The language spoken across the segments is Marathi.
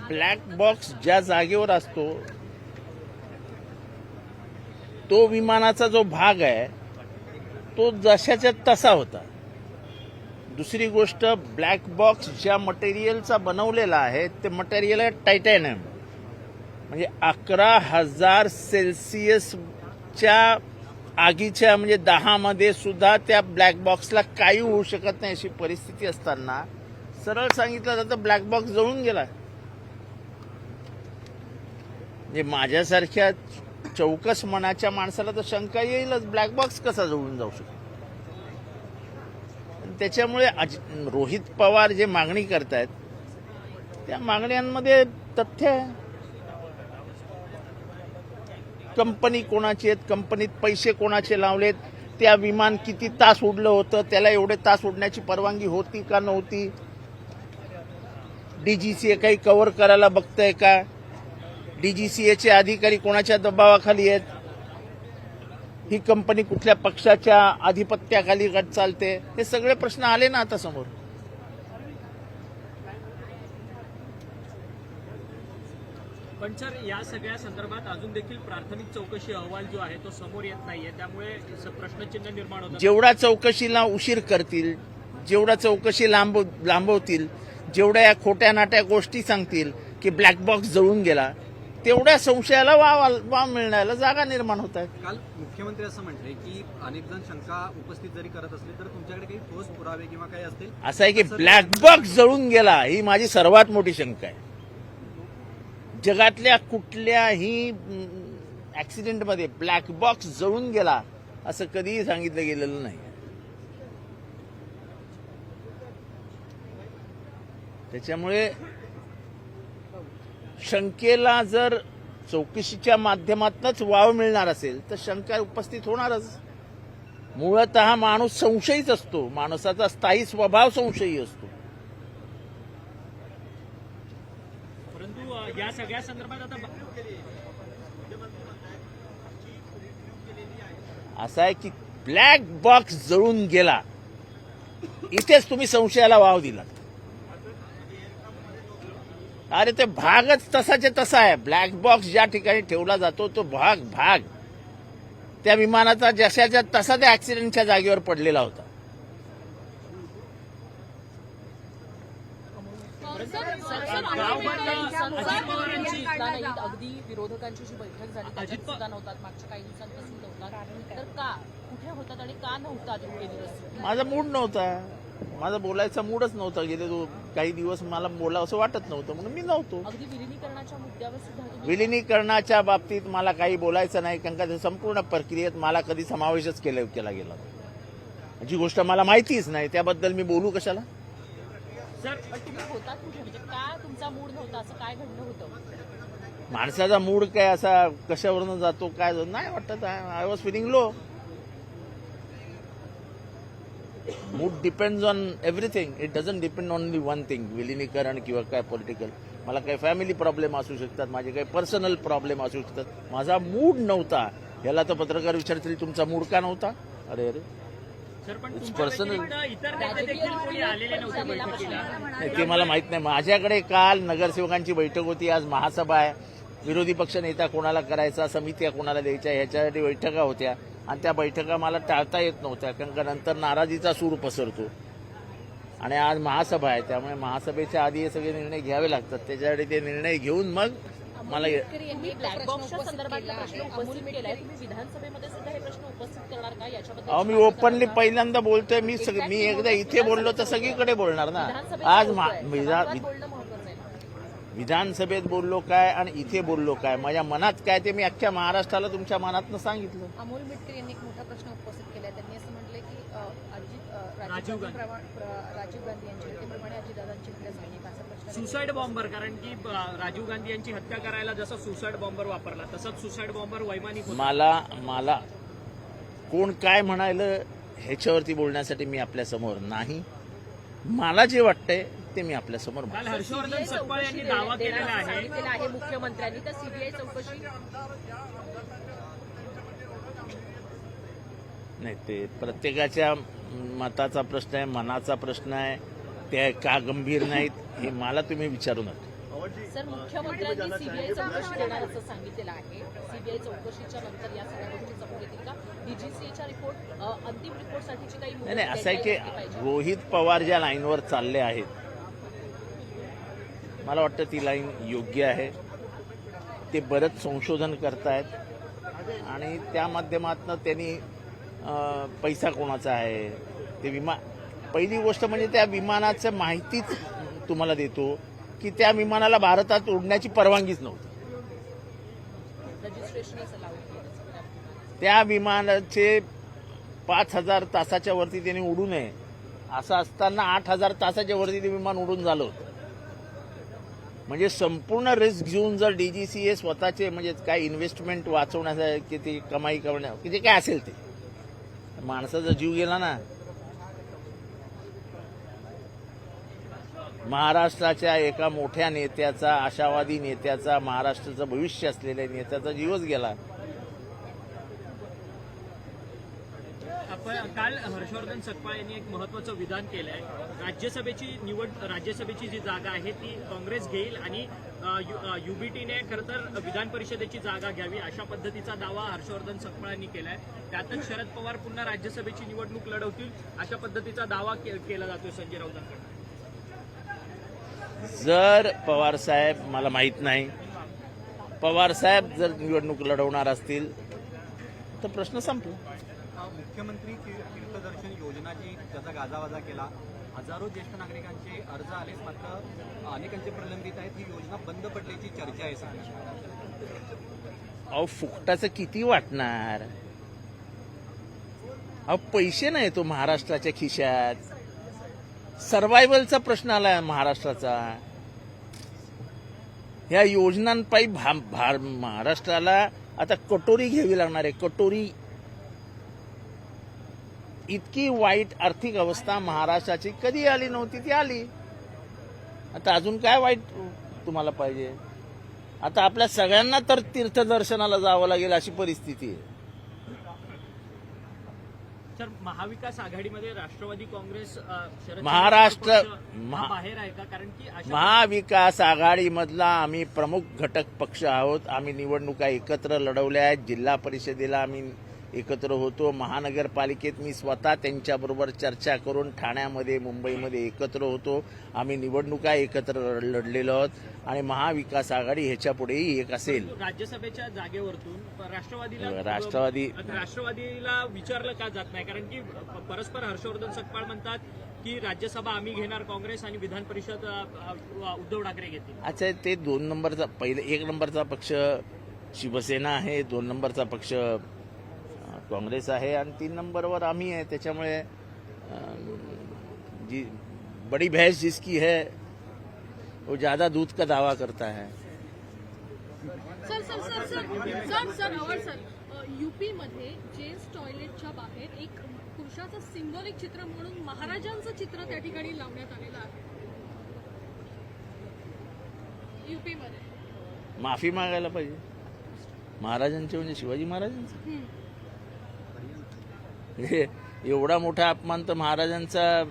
ब्लॅक बॉक्स ज्या जागेवर असतो तो विमानाचा जो भाग आहे तो जशाच्या तसा होता. दुसरी गोष्ट, ब्लॅक बॉक्स ज्या मटेरियलचा बनवलेला आहे ते मटेरियल आहे टायटॅनियम. म्हणजे 11,000 सेल्सिअसच्या आगीच्या म्हणजे 10 मध्ये सुद्धा त्या ब्लॅक बॉक्सला काही होऊ शकत नाही अशी परिस्थिती असताना सरळ सांगितलं जातं ब्लॅक बॉक्स जळून गेला. म्हणजे माझ्यासारख्या चौकस मनाच्या माणसाला तर शंका येईलच, ब्लॅक बॉक्स कसा जळून जाऊ शकतो. त्याच्यामुळे रोहित पवार जे मागणी करतायत त्या मागण्यांमध्ये तथ्य आहे. कंपनी कोणाची आहेत, कंपनीत पैसे कोणाचे लावलेत, त्या विमान किती तास उडलं होतं, त्याला एवढे तास उडण्याची परवानगी होती का नव्हती, डीजीसीए काही कव्हर करायला बघतंय का, डीजीसीएचे अधिकारी कोणाच्या दबावाखाली आहेत, ही कंपनी कुठल्या पक्षाच्या आधिपत्याखाली चालते, हे सगळे प्रश्न आले ना आता समोर. पण सर, या सगळ्या संदर्भात अजून देखील प्राथमिक चौकशी अहवाल जो आहे तो समोर येत नाहीये, त्यामुळे प्रश्नचिन्ह निर्माण होतं. जेवढा चौकशीला उशीर करतील, जेवढा चौकशी लांबवतील, जेवढ्या या खोट्या नाट्या गोष्टी सांगतील की ब्लॅक बॉक्स जळून गेला, तेवढ्या संशयाला वाव मिळण्याला जागा निर्माण होत आहेत. काल मुख्यमंत्री असं म्हटले की अनेक जण शंका उपस्थित जरी करत असले तर तुमच्याकडे काही ठोस पुरावे किंवा काही असतील. असं आहे की ब्लॅक बॉक्स जळून गेला ही माझी सर्वात मोठी शंका आहे. जगातल्या कुठल्याही ऍक्सिडेंटमध्ये ब्लॅक बॉक्स जळून गेला असं कधीही सांगितलं गेलेलं नाही. त्याच्यामुळे शंकेला जर चौकशीच्या माध्यमातूनच वाव मिळणार असेल तर शंका उपस्थित होणारच. मूळतः माणूस संशयीच असतो, माणसाचा स्थायी स्वभाव संशयी असतो. परंतु या सगळ्या संदर्भात आता असं आहे की ब्लॅक बॉक्स जळून गेला, इथेच तुम्ही संशयाला वाव दिला. अरे ते भागच तसाच्या तसा आहे. ब्लॅक बॉक्स ज्या ठिकाणी ठेवला जातो तो भाग त्या विमानाचा जशाच्या तसा त्या ऍक्सिडेंटच्या जागेवर पडलेला होता. अगदी विरोधकांची जी बैठक झाली त्याच्यात सुद्धा नव्हतात, मागच्या काही दिवसांपासून नव्हतात, तर का कुठे होतात आणि का नव्हतात? माझा मूड नव्हता, माझा बोलायचा मूडच नव्हता. गेले काही दिवस मला बोलावं असं वाटत नव्हतं म्हणून मी नव्हतो. अगदी विलिनीकरणाच्या मुद्द्यावर सुद्धा विलिनीकरणाच्या बाबतीत मला काही बोलायचं नाही, कारण का संपूर्ण प्रक्रियेत मला कधी समावेशच केला गेला. जी गोष्ट मला माहितीच नाही त्याबद्दल मी बोलू कशाला. सर, तुम्ही होतात कुठे, म्हणजे का तुमचा मूड नव्हता, असं काय घडलं होतं? माणसाचा मूड काय असा कशावरून जातो काय नाही वाटत. I was feeling low. Mood depends on everything. It doesn't depend only one thing, विलिनीकरण किंवा काय पॉलिटिकल. मला काही फॅमिली प्रॉब्लेम असू शकतात, माझे काही पर्सनल प्रॉब्लेम असू शकतात. माझा मूड नव्हता. याला तर पत्रकार विचारतील तुमचा मूड का नव्हता. अरे सर, पण पर्सनल इतर नेते देखील कोणी आलेले नव्हते बैठकीला. ते मला माहित नाही. माझ्याकडे काल नगरसेवकांची बैठक होती, आज महासभा आहे. विरोधी पक्ष नेता कोणाला करायचा, समित्या कोणाला द्यायच्या, ह्याच्यासाठी बैठका होत्या आणि त्या बैठका मला टाळता येत नव्हत्या, कारण का नंतर नाराजीचा सूर पसरतो. आणि आज महासभा आहे, त्यामुळे महासभेच्या आधी हे सगळे निर्णय घ्यावे लागतात. त्याच्यासाठी ते निर्णय घेऊन मग मला ब्लॅक बॉक्सच्या संदर्भातला प्रश्न उपस्थित केलाय, तुम्ही विधानसभेमध्ये सुद्धा हे प्रश्न उपस्थित करणार का याच्याबद्दल? मी ओपनली पहिल्यांदा बोलतोय. मी एकदा इथे बोललो तर सगळीकडे बोलणार ना. आज विधानसभेत बोललो काय आणि इथे बोललो काय, माझ्या मनात काय ते मी अख्ख्या महाराष्ट्राला तुमच्या मनातनं सांगितलं. अमोल मिटकर यांनी एक मोठा प्रश्न उपस्थित केलाय. त्यांनी असं म्हटलंय की राजीव गांधी यांच्या हत्येप्रमाणे अजितदादांची हत्या झाली असा प्रश्न. सुसाईड बॉम्बर, कारण की राजीव गांधी यांची हत्या करायला जसा सुसाईड बॉम्बर वापरला तसाच सुसाईड बॉम्बर वैमानिक होता. मला कोण काय म्हणायलं ह्याच्यावरती बोलण्यासाठी मी आपल्या समोर नाही. मला जे वाटतंय ते मी आपल्या समोर. काल हर्षवर्धन सपकाळ यांनी दावा केलेला आहे मुख्यमंत्र्यांनी तर सीबीआय चौकशी नाही. ते प्रत्येकाच्या मताचा प्रश्न आहे, मनाचा प्रश्न आहे. ते का गंभीर नाहीत हे मला तुम्ही विचारू नका. सर, मुख्यमंत्र्यांनी सीबीआय चौकशी देणार असं सांगितलेलं आहे. सीबीआय चौकशीच्या नंतर या सगळ्या गोष्टी समोर येतील का? डीजीसीएच्या रिपोर्ट अंतिम रिपोर्टसाठीची काही मुदत नाही, असं आहे की deadline पाहिजे? रोहित पवार ज्या लाईनवर चालले आहेत, मला वाटतं ती लाईन योग्य आहे. ते बरंच संशोधन करतायत आणि त्या माध्यमातून त्यांनी पैसा कोणाचा आहे ते पहिली गोष्ट म्हणजे त्या विमानाचं माहितीच तुम्हाला देतो की त्या विमानाला भारतात उडण्याची परवानगीच नव्हती. रजिस्ट्रेशनच allowed केलं. त्या विमानाचे 5,000 तासाच्या वरती त्यांनी उडू नये असं असताना 8,000 तासाच्या वरती ते विमान उडून झालं होतं. म्हणजे संपूर्ण रिस्क घेऊन जर डीजीसीए स्वतःचे म्हणजे काय इन्व्हेस्टमेंट वाचवण्याचं की ते कमाई करण्या की जे काय असेल ते माणसाचा जीव गेला ना. महाराष्ट्राच्या एका मोठ्या नेत्याचा, आशावादी नेत्याचा, महाराष्ट्राचं भविष्य असलेल्या नेत्याचा जीवच गेला. काल हर्षवर्धन सकपाळ यांनी एक महत्वाचं विधान केलं आहे. राज्यसभेची जी जागा आहे ती काँग्रेस घेईल आणि युबीटीने खरं तर विधान परिषदेची जागा घ्यावी अशा पद्धतीचा दावा हर्षवर्धन सकपाळ यांनी केलाय. त्यातच शरद पवार पुन्हा राज्यसभेची निवडणूक लढवतील अशा पद्धतीचा दावा केला जातोय संजय राऊतांकडून. जर पवारसाहेब, मला माहीत नाही, पवारसाहेब जर निवडणूक लढवणार असतील तर प्रश्न संपला. मुख्यमंत्री तीर्थदर्शन योजनाची त्याचा गाजावाजा केला. हजारो ज्येष्ठ नागरिकांचे अर्ज आले, मात्र अनेकांचे प्रलंबित आहेत. ही योजना बंद पडल्याची चर्चा आहे सध्या. अहो, फुकटाचं किती वाटणार? अहो, पैसे नाही तो महाराष्ट्राच्या खिशात. सर्व्हायव्हलचा प्रश्न आलाय महाराष्ट्राचा. या योजनांपायी महाराष्ट्राला आता कटोरी घ्यावी लागणार आहे. कटोरी. इतकी वाईट आर्थिक अवस्था महाराष्ट्राची कधी आली नव्हती, ती आली. आता अजून काय वाईट तुम्हाला पाहिजे? आता आपल्या सगळ्यांना तर तीर्थदर्शनाला जावं लागेल अशी परिस्थिती आहे. सर, महाविकास आघाडीमध्ये राष्ट्रवादी काँग्रेस शरद महाराष्ट्र पवार पक्ष बाहेर आहे का? कारण की महाविकास आघाडीमधला आम्ही प्रमुख घटक पक्ष आहोत. आम्ही निवडणुका एकत्र लढवल्या आहेत. जिल्हा परिषदेला आम्ही एकत्र होतो. महानगरपालिकेत मी स्वतः त्यांच्याबरोबर चर्चा करून ठाण्यामध्ये, मुंबईमध्ये एकत्र होतो. आम्ही निवडणुका एकत्र लढलेलो आहोत आणि महाविकास आघाडी ह्याच्या पुढेही एक असेल. राज्यसभेच्या जागेवरतून राष्ट्रवादीला विचारलं का जात नाही? कारण की परस्पर हर्षवर्धन सकपाळ म्हणतात की राज्यसभा आम्ही घेणार काँग्रेस आणि विधान परिषद उद्धव ठाकरे घेतील. अच्छा, ते 2 नंबरचा, पहिले 1 नंबरचा पक्ष शिवसेना आहे, 2 नंबरचा पक्ष काँग्रेस आहे आणि 3 नंबरवर आम्ही आहे. त्याच्यामुळे जी बड़ी भैंस जिसकी है वो ज्यादा दूध का दावा करता है. सर यूपी मध्ये जेन्ट्स टॉयलेटच्या बाहेर एक पुरुषाचं सिंबॉलिक चित्र म्हणून महाराजांचं चित्र त्या ठिकाणी लावण्यात आलेलं आहे. यूपी मध्ये माफी मागायला पाहिजे महाराजांचे, म्हणजे शिवाजी महाराजांचे. एवढा मोठा अपमान तर महाराजांचा.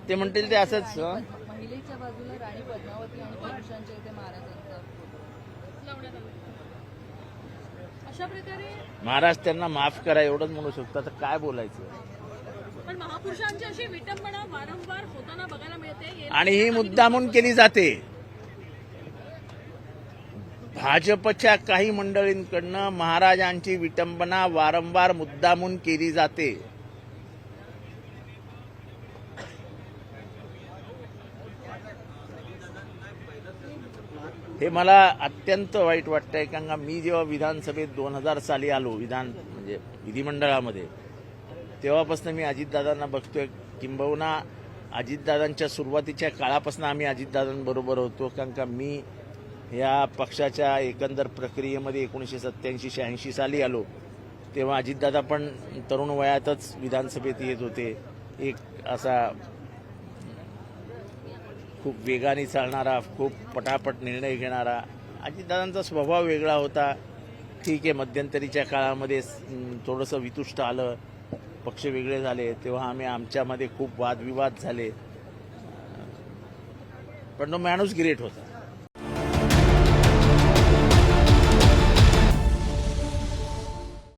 ते म्हणतील ते असंच. महिलेच्या बाजूला राणी पद्मावती आणि पुरुषांच्या इथे महाराजांचा लावण्यात आलं. अशा प्रकारे महाराज त्यांना माफ करा एवढंच म्हणू शकतो. तर काय बोलायचं? पण महापुरुषांची अशी विटंबना वारंवार होताना बघायला मिळते आणि ही मुद्दामून केली जाते. भाजपच्या काही मंडळींकडनं महाराजांची विटंबना वारंवार मुद्दामून केली जाते. हे मला अत्यंत वाईट वाटतंय. कारण का मी जेव्हा विधानसभेत 2000 साली आलो, म्हणजे विधिमंडळामध्ये, तेव्हापासून मी अजितदादांना बघतोय. किंबहुना अजितदादांच्या सुरुवातीच्या काळापासून आम्ही अजितदादांबरोबर होतो. कारण का मी या पक्षाच्या एकंदर प्रक्रियेमध्ये 1987-86 साली आलो. तेव्हा अजितदादा पण तरुण वयातच विधानसभेत येत होते. एक असा खूप वेगाने चालणारा, खूप पटापट निर्णय घेणारा. अजितदादांचा स्वभाव वेगळा होता. ठीक आहे, मध्यंतरीच्या काळामध्ये थोडंसं वितुष्ट आलं, पक्ष वेगळे झाले, तेव्हा आमच्यामध्ये खूप वादविवाद झाले. पण तो माणूस ग्रेट होता.